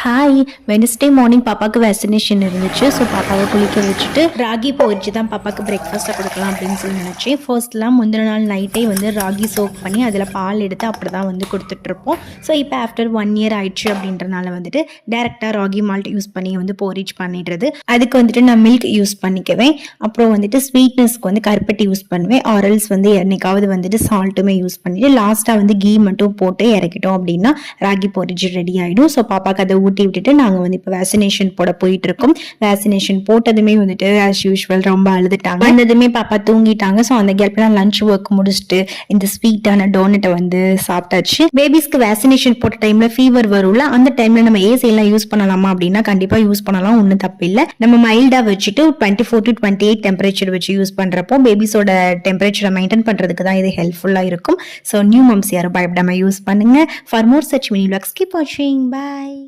Hi, Wednesday morning பாப்பாவுக்கு vaccination இருந்துச்சு. So பாப்பாவை குளிக்க வச்சுட்டு ராகி பொரிச்சு தான் பாப்பாவுக்கு பிரேக்ஃபாஸ்ட்டை கொடுக்கலாம் அப்படின்னு சொல்லி நினச்சேன். ஃபர்ஸ்ட்லாம் முந்தின நாள் நைட்டே வந்து ராகி சோக் பண்ணி அதில் பால் எடுத்து அப்படி தான் வந்து கொடுத்துட்ருப்போம். ஸோ இப்போ ஆஃப்டர் 1 இயர் ஆயிடுச்சு அப்படின்றனால வந்துட்டு டேரெக்டாக ராகி மால்ட் யூஸ் பண்ணி வந்து போரிச் பண்ணிடுறது. அதுக்கு வந்துட்டு நான் மில்க் யூஸ் பண்ணிக்குவேன். அப்புறம் வந்துட்டு ஸ்வீட்னஸ்க்கு வந்து கருப்பட்டி யூஸ் பண்ணுவேன். ஆரல்ஸ் வந்து என்னைக்காவது வந்துட்டு சால்ட்டுமே யூஸ் பண்ணிட்டு லாஸ்ட்டாக வந்து கீ மட்டும் போட்டு இறக்கிட்டோம் அப்படின்னா ராகி போரிச் ரெடி ஆகிடும். ஸோ பாப்பாவுக்கு அதை ஊட்டி விட்டுட்டு நாங்கள் வந்து இப்போ வேக்சினேஷன் போட போயிட்டு இருக்கோம். வேக்சினேஷன் போட்டதுமே வந்துட்டு ஆஸ் யூஸ்வல் ரொம்ப அழுதுட்டாங்க. வந்ததுமே பாப்பா தூங்கிட்டாங்க. ஸோ அந்த கேப்லாம் லஞ்ச் ஒர்க் முடிச்சுட்டு இந்த ஸ்வீட்டான டோனட்டை வந்து சாப்பிட்டாச்சு. பேபிஸ்க்கு வேக்சினேஷன் போட்ட டைம்ல ஃபீவர் வரும்ல, அந்த டைம்ல நம்ம ஏசி எல்லாம் யூஸ் பண்ணலாமா அப்படின்னா கண்டிப்பா யூஸ் பண்ணலாம், ஒன்றும் தப்பு இல்லை. நம்ம மைல்டா வச்சுட்டு 24 to 28 டெம்பரேச்சர் வச்சு யூஸ் பண்றப்போ பேபிஸோட டெம்பரேச்சரை மெயின்டைன் பண்றதுக்கு தான் இது ஹெல்ப்ஃபுல்லா இருக்கும். ஸோ நியூ மம்ஸ் யாரும் பயப்படாம யூஸ் பண்ணுங்க. For more such mini vlogs keep watching. Bye.